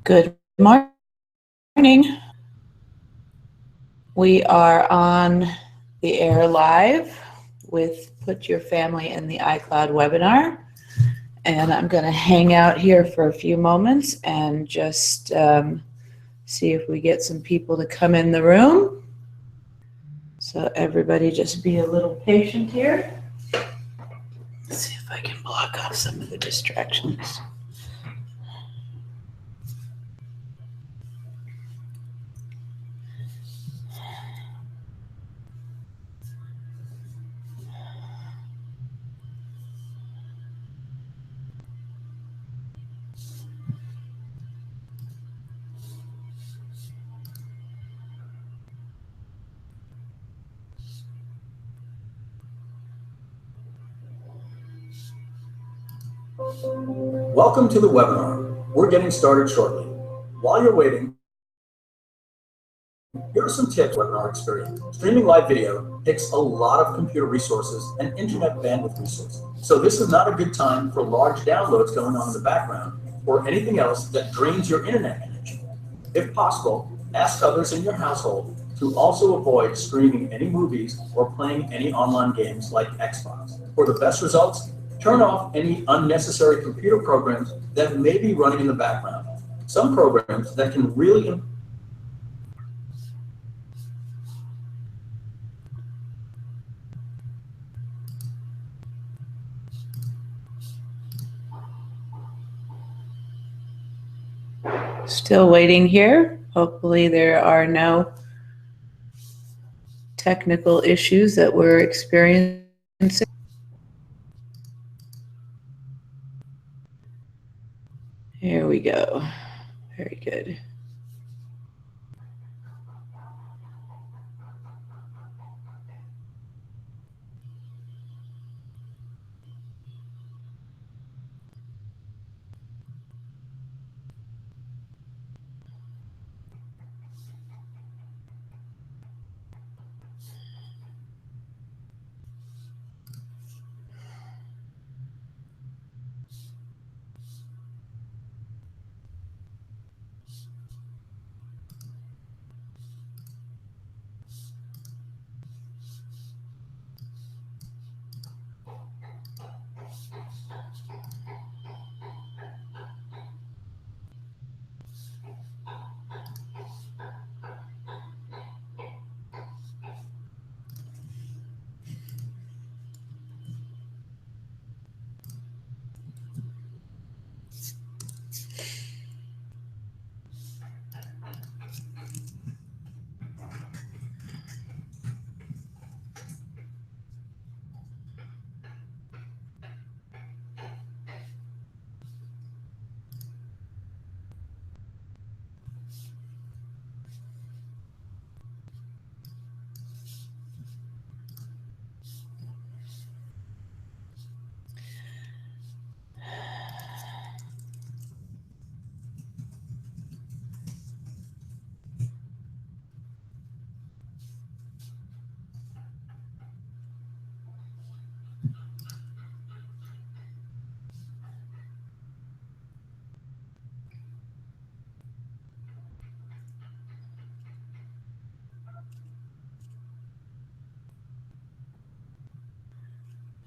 Good morning. We are on the air live with Put Your Family in the iCloud webinar. And I'm going to hang out here for a few moments and just see if we get some people to come in the room. So everybody just be a little patient here. Let's see if I can block off some of the distractions. Welcome to the webinar. We're getting started shortly. While you're waiting, here are some tips for webinar experience. Streaming live video takes a lot of computer resources and internet bandwidth resources. So this is not a good time for large downloads going on in the background or anything else that drains your internet energy. If possible, ask others in your household to also avoid streaming any movies or playing any online games like Xbox. For the best results, turn off any unnecessary computer programs that may be running in the background. Some programs that can really Still waiting here. Hopefully there are no technical issues that we're experiencing. Here we go. Very good.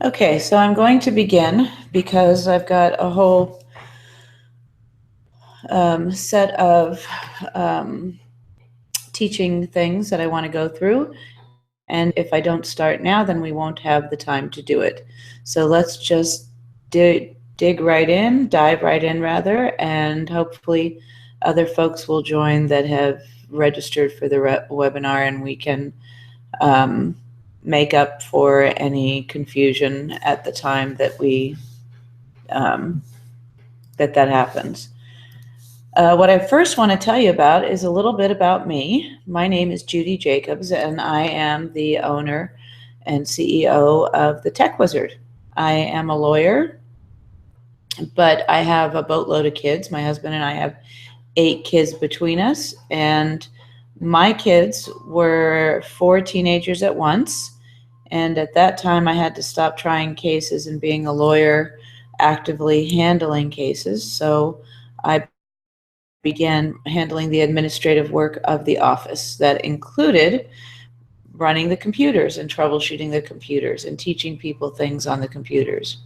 Okay, so I'm going to begin because I've got a whole set of teaching things that I want to go through. And if I don't start now, then we won't have the time to do it. So let's just dig right in, dive right in rather, and hopefully other folks will join that have registered for the webinar, and we can make up for any confusion at the time that we that happens. What I first want to tell you about is a little bit about me. My name is Judy Jacobs, and I am the owner and CEO of The Tech Wizard. I am a lawyer, but I have a boatload of kids. My husband and I have 8 kids between us, and My kids were 4 teenagers at once, and at that time I had to stop trying cases and being a lawyer actively handling cases. So I began handling the administrative work of the office that included running the computers and troubleshooting the computers and teaching people things on the computers.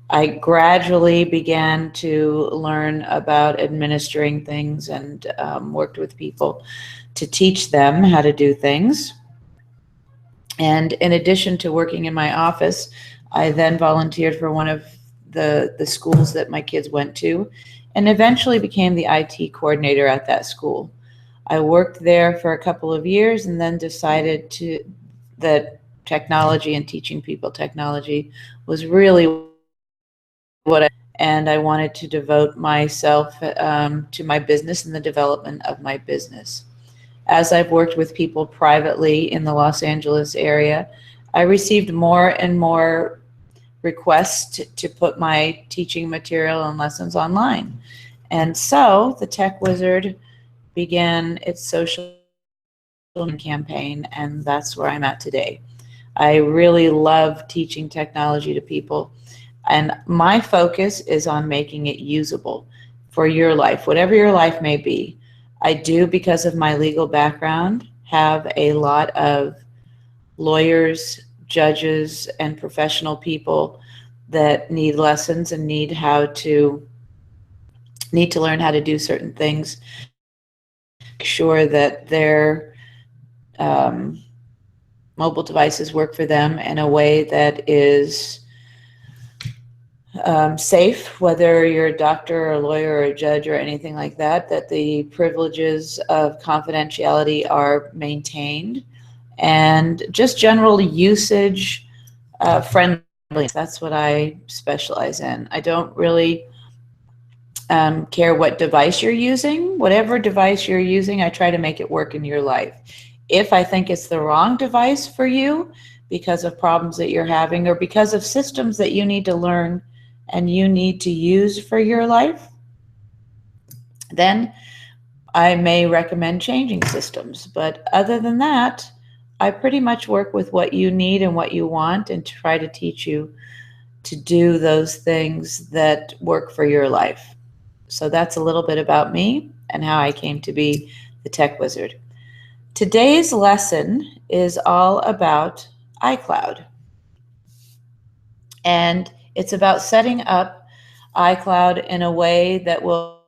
I gradually began to learn about administering things and worked with people to teach them how to do things. And in addition to working in my office, I then volunteered for one of the schools that my kids went to and eventually became the IT coordinator at that school. I worked there for a couple of years and then decided that technology and teaching people technology was really and I wanted to devote myself to my business and the development of my business. As I've worked with people privately in the Los Angeles area, I received more and more requests to put my teaching material and lessons online. And so the Tech Wizard began its social campaign, and that's where I'm at today. I really love teaching technology to people, and my focus is on making it usable for your life, whatever your life may be. I do, because of my legal background, have a lot of lawyers, judges, and professional people that need lessons and need to learn how to do certain things, make sure that their mobile devices work for them in a way that is safe, whether you're a doctor or a lawyer or a judge or anything like that, that the privileges of confidentiality are maintained, and just general usage friendly. That's what I specialize in. I don't really care what device you're using. Whatever device you're using, I try to make it work in your life. If I think it's the wrong device for you because of problems that you're having or because of systems that you need to learn and you need to use for your life, then I may recommend changing systems. But other than that, I pretty much work with what you need and what you want and try to teach you to do those things that work for your life. So that's a little bit about me and how I came to be the Tech Wizard. Today's lesson is all about iCloud. And it's about setting up iCloud in a way that will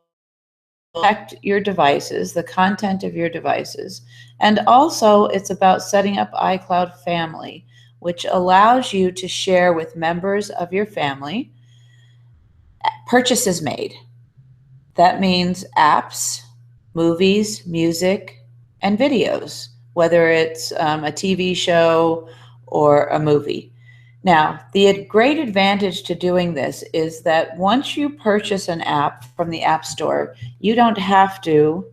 protect your devices, the content of your devices. And also it's about setting up iCloud Family, which allows you to share with members of your family purchases made. That means apps, movies, music, and videos, whether it's a TV show or a movie. Now, the great advantage to doing this is that once you purchase an app from the App Store, you don't have to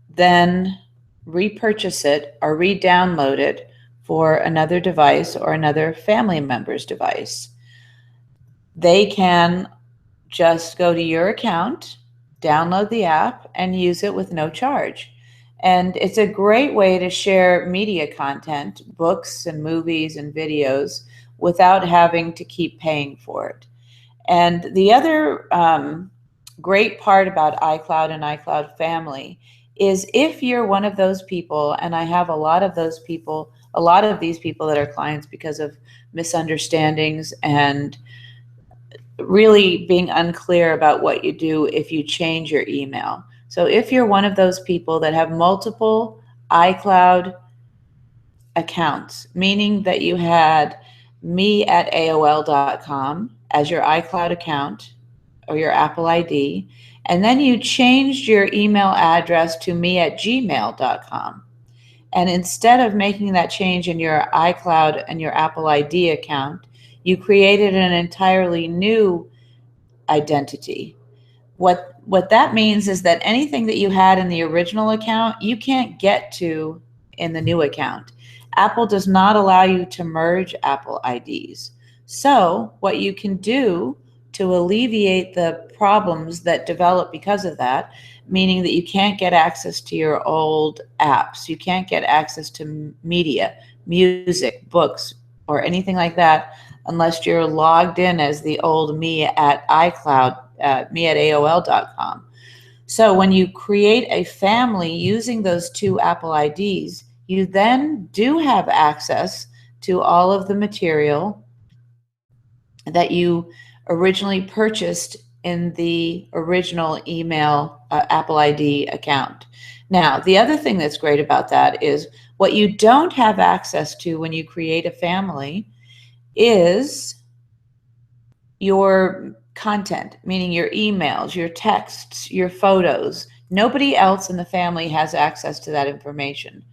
then repurchase it or re-download it for another device or another family member's device. They can just go to your account, download the app, and use it with no charge. And it's a great way to share media content, books and movies and videos, without having to keep paying for it. And the other great part about iCloud and iCloud Family is if you're one of those people, and I have a lot of these people that are clients because of misunderstandings and really being unclear about what you do if you change your email. So if you're one of those people that have multiple iCloud accounts, meaning that you had me@aol.com as your iCloud account or your Apple ID, and then you changed your email address to me@gmail.com. And instead of making that change in your iCloud and your Apple ID account, you created an entirely new identity. What that means is that anything that you had in the original account, you can't get to in the new account. Apple does not allow you to merge Apple IDs. So what you can do to alleviate the problems that develop because of that, meaning that you can't get access to your old apps, you can't get access to media, music, books, or anything like that unless you're logged in as the old me at iCloud, me at AOL.com. So when you create a family using those two Apple IDs, you then do have access to all of the material that you originally purchased in the original email Apple ID account. Now, the other thing that's great about that is what you don't have access to when you create a family is your content, meaning your emails, your texts, your photos. Nobody else in the family has access to that information.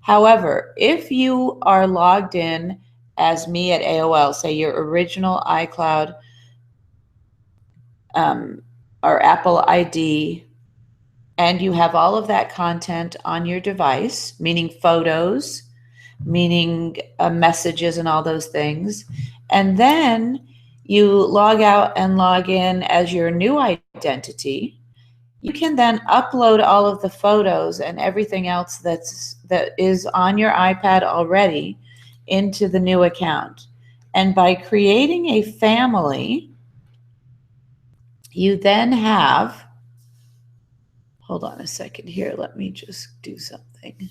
However, if you are logged in as me at AOL, say your original iCloud or Apple ID, and you have all of that content on your device, meaning photos, meaning messages and all those things, and then you log out and log in as your new identity, you can then upload all of the photos and everything else that is on your iPad already into the new account. And by creating a family, you then have, hold on a second here, let me just do something.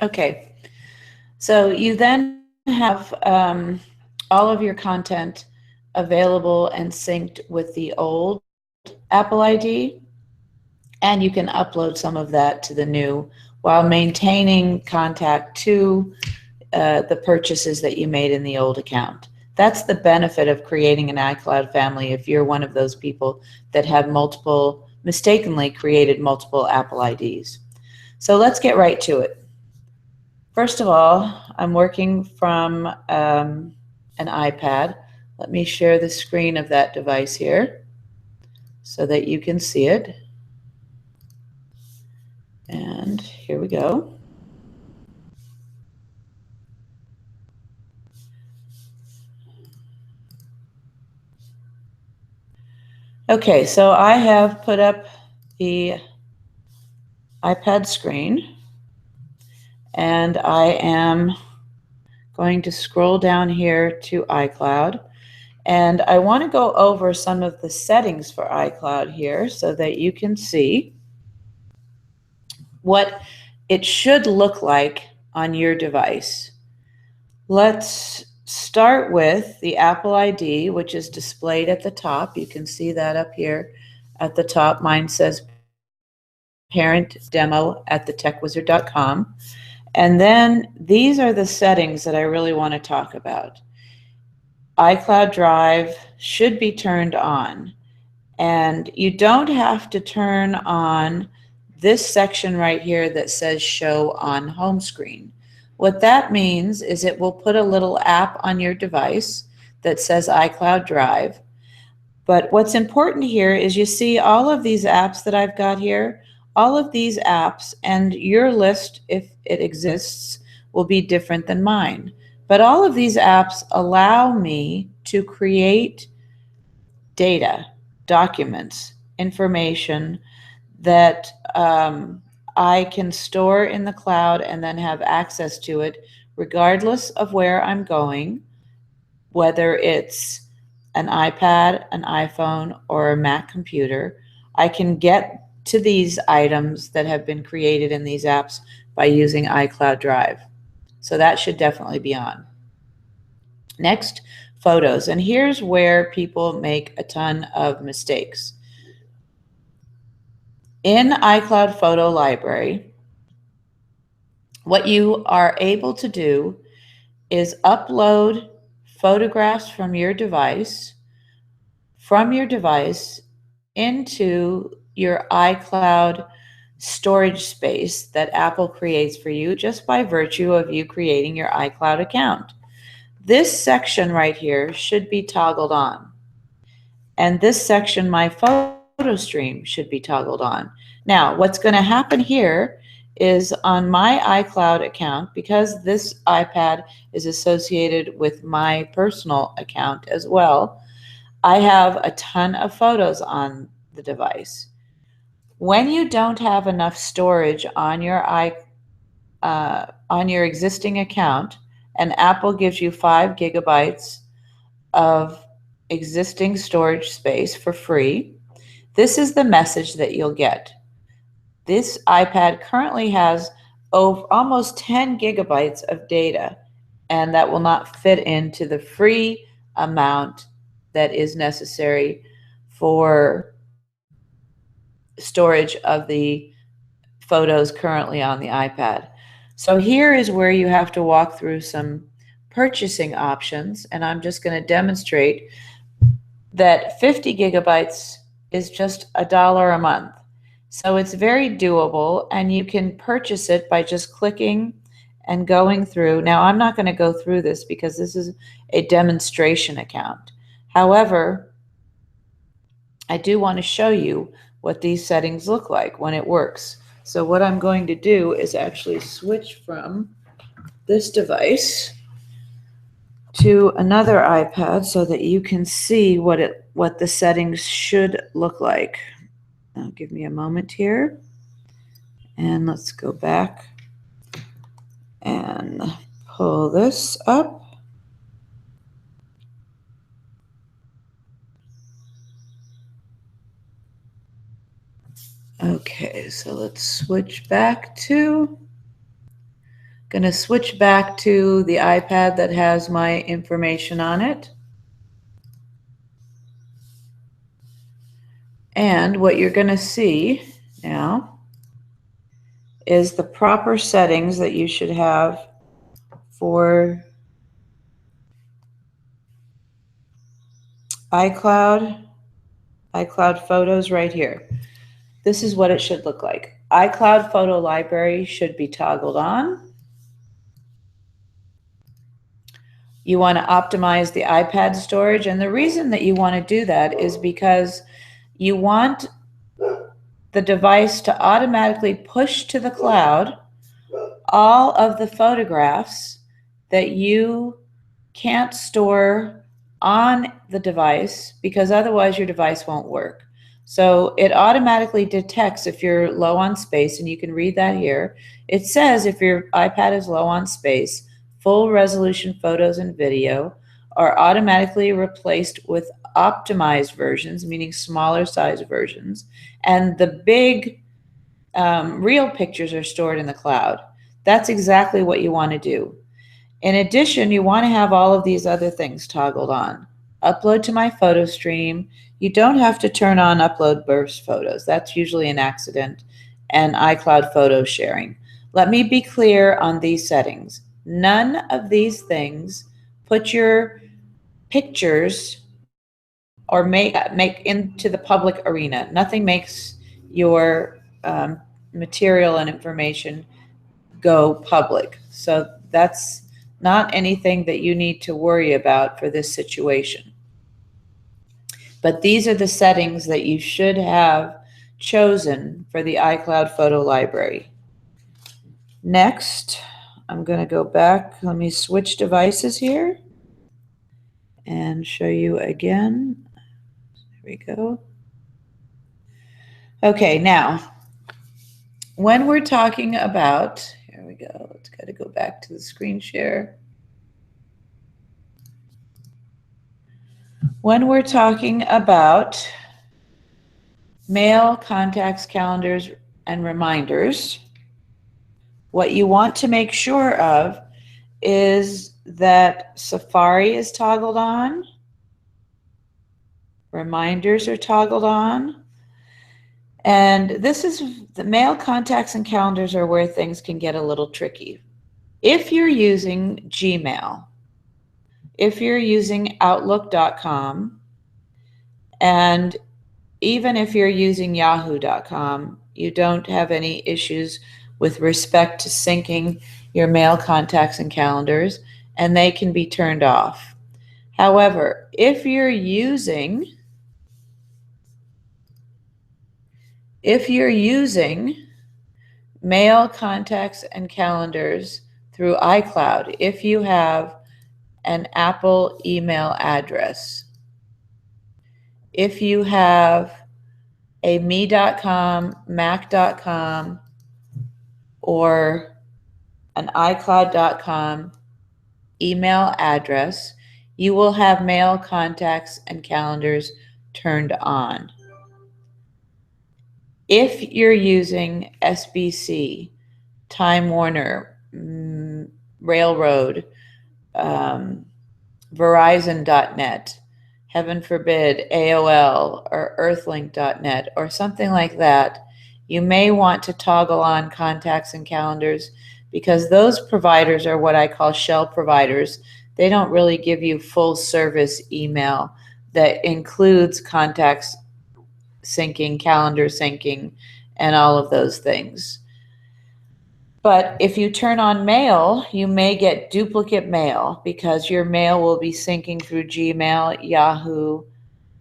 Okay, so you then have all of your content available and synced with the old Apple ID, and you can upload some of that to the new while maintaining contact to the purchases that you made in the old account. That's the benefit of creating an iCloud family if you're one of those people that have mistakenly created multiple Apple IDs. So let's get right to it. First of all, I'm working from an iPad. Let me share the screen of that device here so that you can see it. And here we go. Okay, so I have put up the iPad screen, and I am going to scroll down here to iCloud, and I want to go over some of the settings for iCloud here so that you can see what it should look like on your device. Let's start with the Apple ID, which is displayed at the top. You can see that up here at the top. Mine says parent demo at thetechwizard.com. And then these are the settings that I really want to talk about. iCloud Drive should be turned on. And you don't have to turn on this section right here that says show on home screen. What that means is it will put a little app on your device that says iCloud Drive. But what's important here is you see all of these apps that I've got here. All of these apps and your list, if it exists, will be different than mine. But all of these apps allow me to create data, documents, information that I can store in the cloud and then have access to it regardless of where I'm going, whether it's an iPad, an iPhone, or a Mac computer. I can get to these items that have been created in these apps by using iCloud Drive. So that should definitely be on. Next, photos. And here's where people make a ton of mistakes. In iCloud Photo Library, what you are able to do is upload photographs from your device into your iCloud storage space that Apple creates for you just by virtue of you creating your iCloud account. This section right here should be toggled on. And this section, my photo stream, should be toggled on. Now, what's going to happen here is on my iCloud account, because this iPad is associated with my personal account as well, I have a ton of photos on the device. When you don't have enough storage on your existing account, and Apple gives you 5 gigabytes of existing storage space for free, this is the message that you'll get. This iPad currently has almost 10 gigabytes of data, and that will not fit into the free amount that is necessary for storage of the photos currently on the iPad. So here is where you have to walk through some purchasing options, and I'm just going to demonstrate that 50 gigabytes is just $1 a month. So it's very doable, and you can purchase it by just clicking and going through. Now, I'm not going to go through this because this is a demonstration account. However, I do want to show you what these settings look like when it works. So what I'm going to do is actually switch from this device to another iPad so that you can see what the settings should look like. Now, give me a moment here, and let's go back and pull this up. Okay, so let's switch back to Going to switch back to the iPad that has my information on it. And what you're going to see now is the proper settings that you should have for iCloud Photos right here. This is what it should look like. iCloud Photo Library should be toggled on. You want to optimize the iPad storage, and the reason that you want to do that is because you want the device to automatically push to the cloud all of the photographs that you can't store on the device, because otherwise your device won't work. So it automatically detects if you're low on space, and you can read that here. It says if your iPad is low on space, full resolution photos and video are automatically replaced with optimized versions, meaning smaller size versions, and the big real pictures are stored in the cloud. That's exactly what you want to do. In addition, you want to have all of these other things toggled on. Upload to my photo stream. You don't have to turn on upload burst photos. That's usually an accident. And iCloud photo sharing. Let me be clear on these settings. None of these things put your pictures or make into the public arena. Nothing makes your material and information go public. So that's not anything that you need to worry about for this situation. But these are the settings that you should have chosen for the iCloud Photo Library. Next, I'm going to go back. Let me switch devices here and show you again. There we go. Okay, now, when we're talking about, here we go, let's got to go back to the screen share. When we're talking about mail, contacts, calendars, and reminders, what you want to make sure of is that Safari is toggled on, reminders are toggled on, and this is the mail, contacts, and calendars are where things can get a little tricky. If you're using Gmail, if you're using Outlook.com, and even if you're using Yahoo.com, you don't have any issues with respect to syncing your mail, contacts, and calendars, and they can be turned off. However, if you're using mail, contacts, and calendars through iCloud, if you have an Apple email address, if you have a me.com, mac.com, or an iCloud.com email address, you will have mail, contacts, and calendars turned on. If you're using SBC, Time Warner, Railroad, Verizon.net, heaven forbid, AOL or Earthlink.net or something like that, you may want to toggle on contacts and calendars, because those providers are what I call shell providers. They don't really give you full service email that includes contacts syncing, calendar syncing, and all of those things. But if you turn on mail, you may get duplicate mail, because your mail will be syncing through Gmail, Yahoo,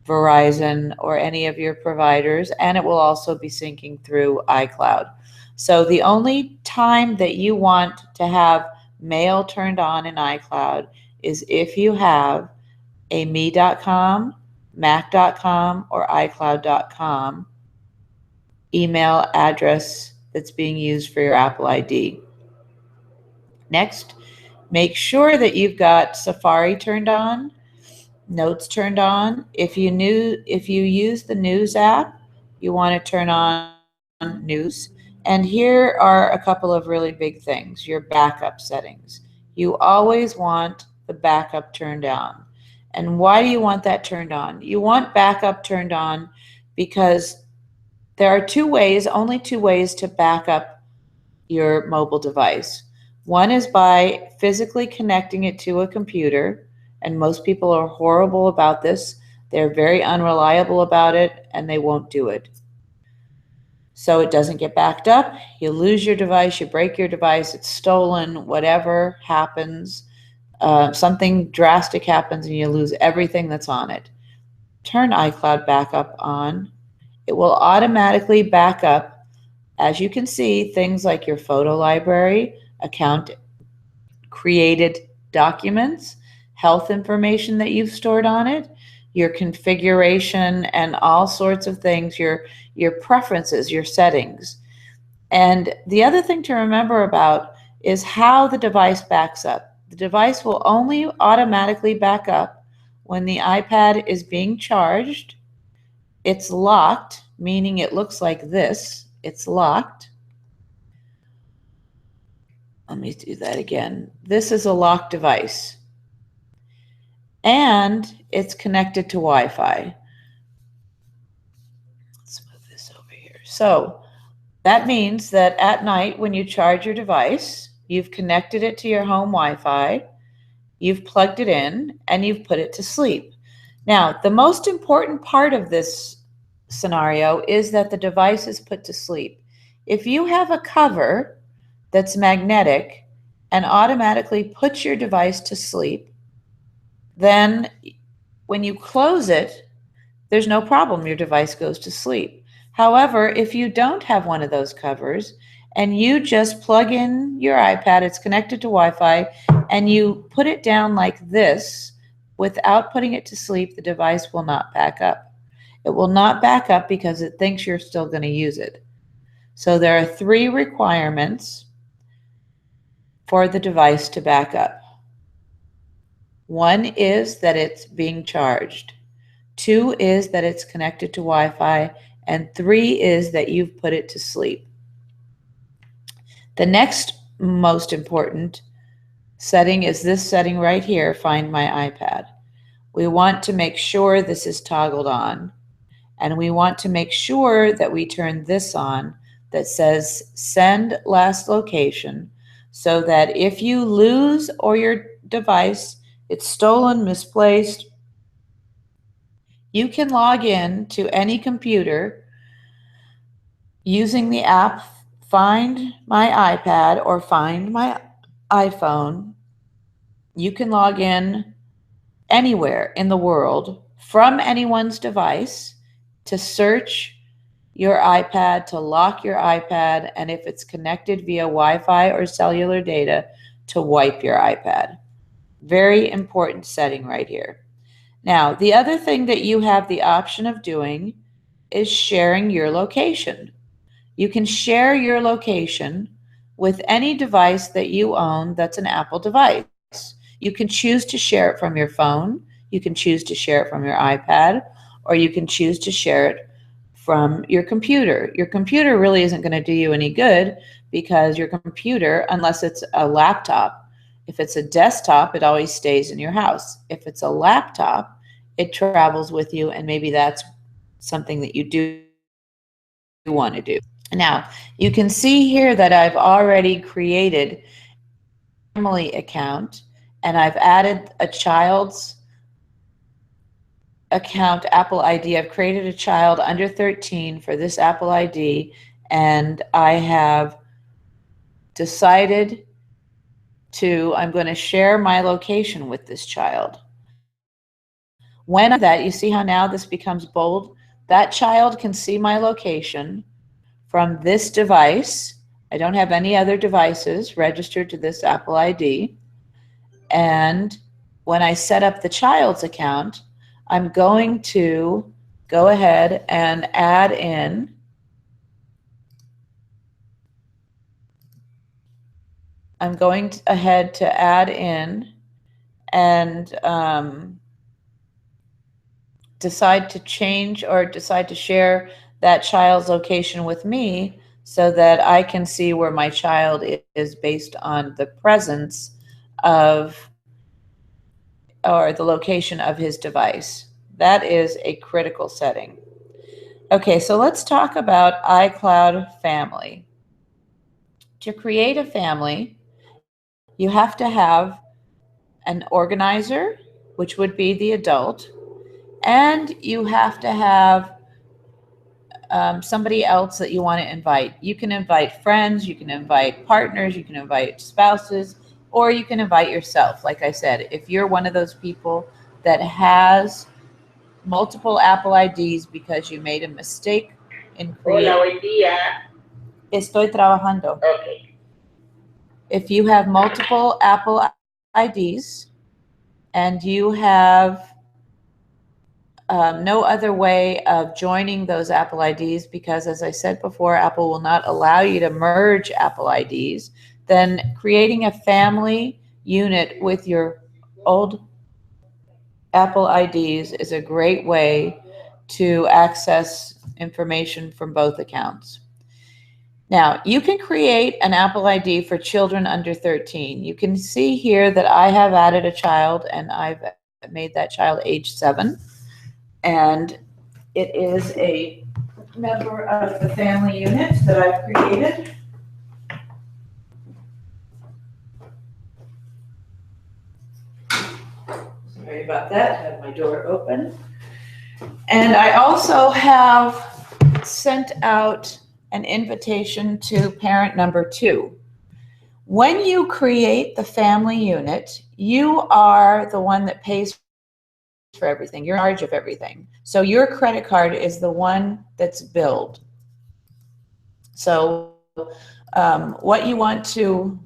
Verizon, or any of your providers, and it will also be syncing through iCloud. So the only time that you want to have mail turned on in iCloud is if you have a me.com, mac.com, or iCloud.com email address that's being used for your Apple ID. Next, make sure that you've got Safari turned on, Notes turned on. If you use the News app, you want to turn on News. And here are a couple of really big things. Your backup settings. You always want the backup turned on. And why do you want that turned on? You want backup turned on because there are only two ways to back up your mobile device. One is by physically connecting it to a computer, and most people are horrible about this. They're very unreliable about it, and they won't do it. So it doesn't get backed up. You lose your device, you break your device, it's stolen, whatever happens, something drastic happens and you lose everything that's on it. Turn iCloud Backup on. It will automatically back up, as you can see, things like your photo library, account created documents, health information that you've stored on it, your configuration, and all sorts of things, your preferences, your settings. And the other thing to remember about is how the device backs up. The device will only automatically back up when the iPad is being charged. It's locked, meaning it looks like this. It's locked. Let me do that again. This is a locked device. And it's connected to Wi-Fi. Let's move this over here. So that means that at night when you charge your device, you've connected it to your home Wi-Fi, you've plugged it in, and you've put it to sleep. Now, the most important part of this scenario is that the device is put to sleep. If you have a cover that's magnetic and automatically puts your device to sleep, then when you close it, there's no problem. Your device goes to sleep. However, if you don't have one of those covers and you just plug in your iPad, it's connected to Wi-Fi, and you put it down like this without putting it to sleep, the device will not back up. It will not back up because it thinks you're still going to use it. So there are 3 requirements for the device to back up. 1 is that it's being charged. 2 is that it's connected to Wi-Fi. And 3 is that you've put it to sleep. The next most important setting is this setting right here, Find My iPad. We want to make sure this is toggled on. And we want to make sure that we turn this on that says Send Last Location, so that if you lose or your device, it's stolen, misplaced, you can log in to any computer using the app Find My iPad or Find My iPhone. You can log in anywhere in the world from anyone's device to search your iPad, to lock your iPad, and if it's connected via Wi-Fi or cellular data, to wipe your iPad. Very important setting right here. Now, the other thing that you have the option of doing is sharing your location. You can share your location with any device that you own that's an Apple device. You can choose to share it from your phone, you can choose to share it from your iPad, or you can choose to share it from your computer. Your computer really isn't going to do you any good because your computer, unless it's a laptop, if it's a desktop, it always stays in your house. If it's a laptop, it travels with you, and maybe that's something that you do want to do. Now, you can see here that I've already created a family account, and I've added a child's account Apple ID. I've created a child under 13 for this Apple ID, and I have decided I'm going to share my location with this child. When I do that, you see how now this becomes bold? That child can see my location from this device. I don't have any other devices registered to this Apple ID. And when I set up the child's account, I'm going to go ahead and add in and decide to change or decide to share that child's location with me so that I can see where my child is based on the presence of or the location of his device. That is a critical setting. Okay, so let's talk about iCloud Family. To create a family, you have to have an organizer, which would be the adult, and you have to have somebody else that you want to invite. You can invite friends, you can invite partners, you can invite spouses, or you can invite yourself. Like I said, if you're one of those people that has multiple Apple IDs because you made a mistake in creating. Hola, buen día. Estoy trabajando. Okay. If you have multiple Apple IDs and you have no other way of joining those Apple IDs, because as I said before, Apple will not allow you to merge Apple IDs, then creating a family unit with your old Apple IDs is a great way to access information from both accounts. Now, you can create an Apple ID for children under 13. You can see here that I have added a child, and I've made that child age 7. And it is a member of the family unit that I've created. Sorry about that, I have my door open. And I also have sent out an invitation to parent number 2. When you create the family unit, you are the one that pays for everything. You're in charge of everything. So your credit card is the one that's billed. So what you want to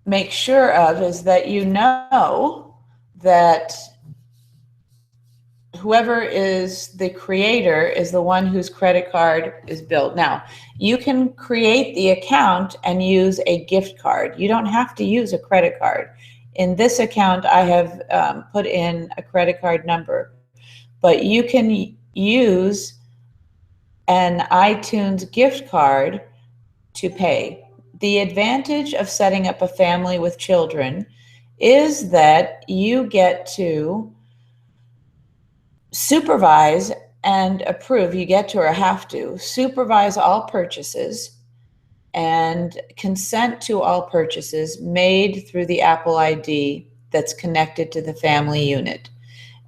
make sure of is that you know that whoever is the creator is the one whose credit card is billed. Now, you can create the account and use a gift card. You don't have to use a credit card. In this account, I have put in a credit card number, but you can use an iTunes gift card to pay. The advantage of setting up a family with children is that you get to supervise and approve. You get to or have to supervise all purchases and consent to all purchases made through the Apple ID that's connected to the family unit.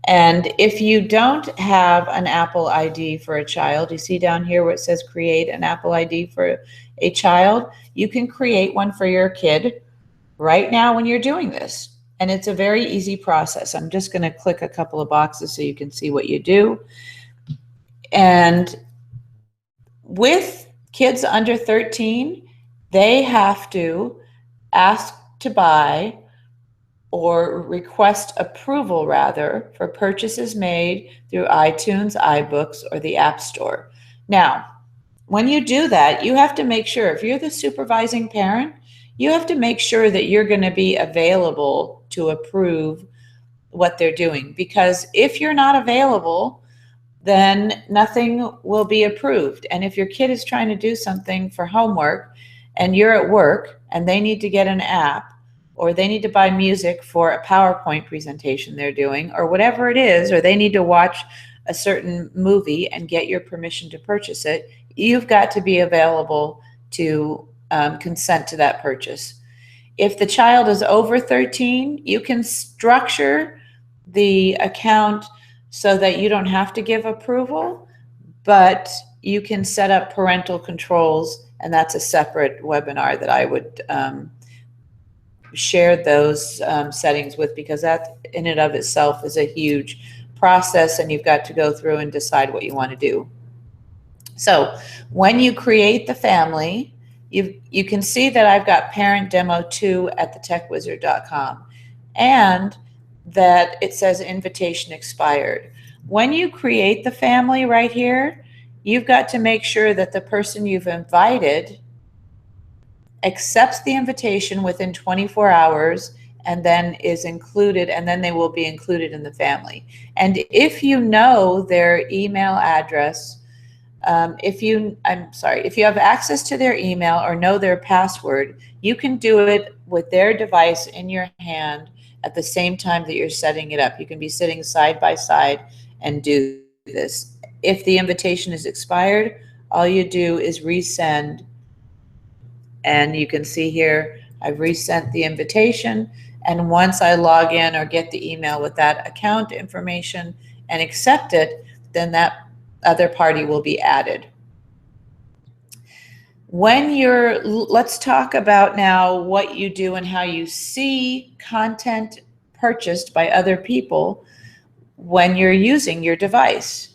And if you don't have an Apple ID for a child, you see down here where it says create an Apple ID for a child, you can create one for your kid right now when you're doing this. And it's a very easy process. I'm just going to click a couple of boxes so you can see what you do. And with kids under 13, they have to ask to buy or request approval, rather, for purchases made through iTunes, iBooks, or the App Store. Now, when you do that, you have to make sure, if you're the supervising parent, you have to make sure that you're going to be available to approve what they're doing. Because if you're not available, then nothing will be approved. And if your kid is trying to do something for homework and you're at work and they need to get an app, or they need to buy music for a PowerPoint presentation they're doing, or whatever it is, or they need to watch a certain movie and get your permission to purchase it, you've got to be available to consent to that purchase. If the child is over 13, you can structure the account so that you don't have to give approval, but you can set up parental controls, and that's a separate webinar that I would share those settings with, because that in and of itself is a huge process, and you've got to go through and decide what you want to do. So when you create the family, you can see that I've got parent demo 2 at thetechwizard.com, and that it says invitation expired. When you create the family right here, you've got to make sure that the person you've invited accepts the invitation within 24 hours and then is included, and then they will be included in the family. And if you know their email address, if you have access to their email or know their password, you can do it with their device in your hand at the same time that you're setting it up. You can be sitting side by side and do this. If the invitation is expired, all you do is resend, and you can see here I've resent the invitation, and once I log in or get the email with that account information and accept it, then that other party will be added. Let's talk about now what you do and how you see content purchased by other people when you're using your device.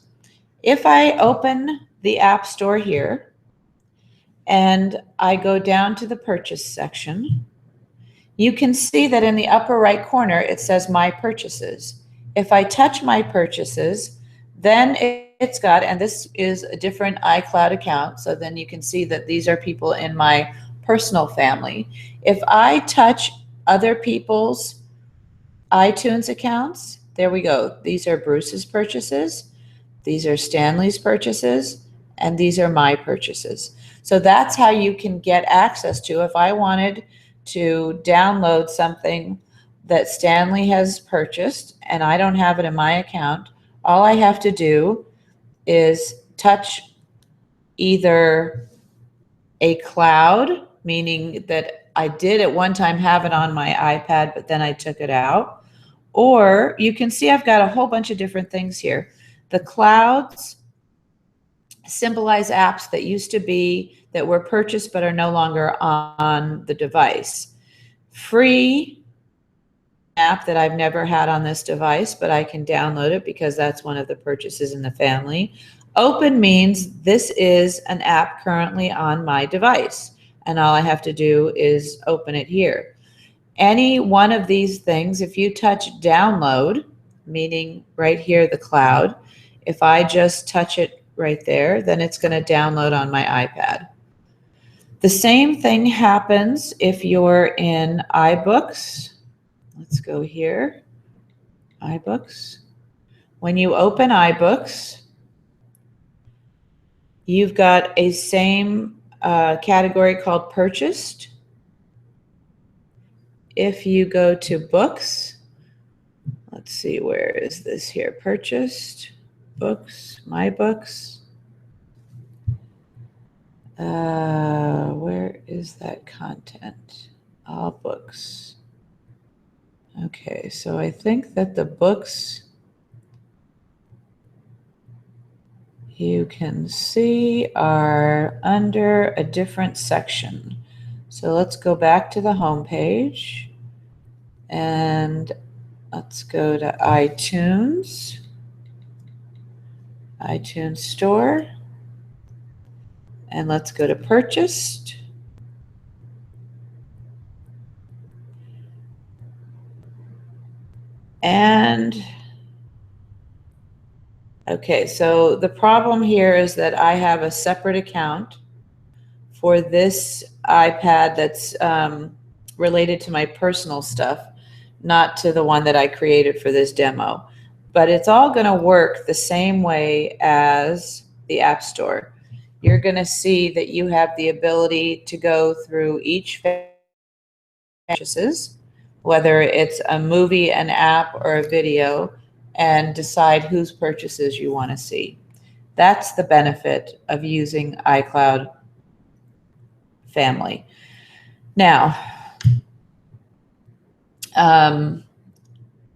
If I open the App Store here and I go down to the purchase section, you can see that in the upper right corner it says My Purchases. If I touch My Purchases, then it's got, and this is a different iCloud account, so then you can see that these are people in my personal family. If I touch other people's iTunes accounts, there we go. These are Bruce's purchases, these are Stanley's purchases, and these are my purchases. So that's how you can get access to, if I wanted to download something that Stanley has purchased and I don't have it in my account, all I have to do is touch either a cloud, meaning that I did at one time have it on my iPad, but then I took it out. Or you can see I've got a whole bunch of different things here. The clouds symbolize apps that used to be, that were purchased but are no longer on the device. Free app that I've never had on this device, but I can download it because that's one of the purchases in the family. Open means this is an app currently on my device, and all I have to do is open it here. Any one of these things, if you touch download, meaning right here, the cloud, if I just touch it right there, then it's going to download on my iPad. The same thing happens if you're in iBooks. Let's go here, iBooks. When you open iBooks, you've got a same category called purchased. If you go to books, let's see, where is this here? Purchased, books, my books. Where is that content? All books. Okay, so I think that the books, you can see, are under a different section. So let's go back to the home page and let's go to iTunes, iTunes Store, and let's go to purchased. And okay, so the problem here is that I have a separate account for this iPad that's related to my personal stuff, not to the one that I created for this demo. But it's all going to work the same way as the App Store. You're going to see that you have the ability to go through each purchases, whether it's a movie, an app, or a video, and decide whose purchases you want to see. That's the benefit of using iCloud Family. Now,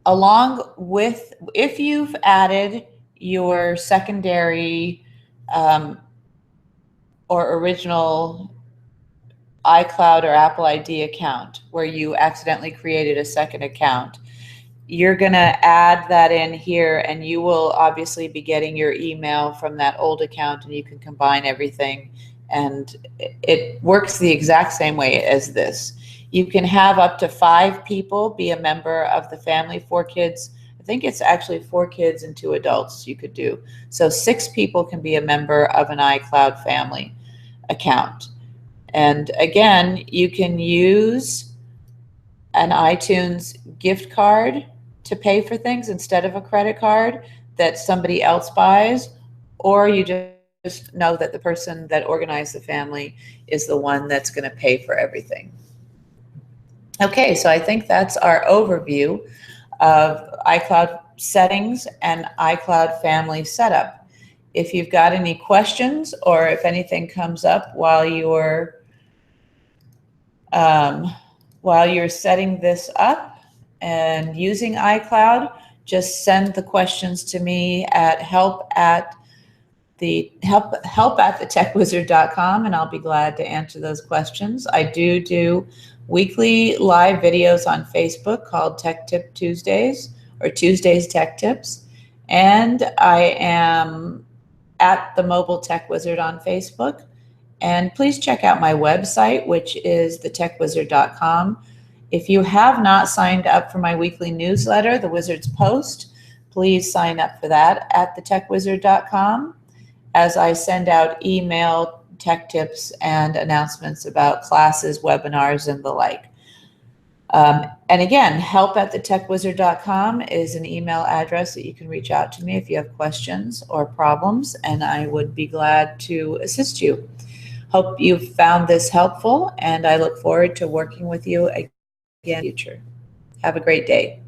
along with, if you've added your secondary or original iCloud or Apple ID account where you accidentally created a second account, you're going to add that in here, and you will obviously be getting your email from that old account, and you can combine everything, and it works the exact same way as this. You can have up to 5 people be a member of the family, 4 kids. I think it's actually 4 kids and 2 adults you could do. So 6 people can be a member of an iCloud family account. And again, you can use an iTunes gift card to pay for things instead of a credit card that somebody else buys, or you just just know that the person that organized the family is the one that's going to pay for everything. Okay, so I think that's our overview of iCloud settings and iCloud family setup. If you've got any questions or if anything comes up while you're setting this up and using iCloud, just send the questions to me at help at thetechwizard.com, and I'll be glad to answer those questions. I do weekly live videos on Facebook called Tech Tip Tuesdays or Tuesdays Tech Tips, and I am at the Mobile Tech Wizard on Facebook. And please check out my website, which is thetechwizard.com. If you have not signed up for my weekly newsletter, The Wizard's Post, please sign up for that at thetechwizard.com, as I send out email tech tips and announcements about classes, webinars, and the like. And again, help at thetechwizard.com is an email address that you can reach out to me if you have questions or problems, and I would be glad to assist you. Hope you found this helpful, and I look forward to working with you again in the future. Have a great day.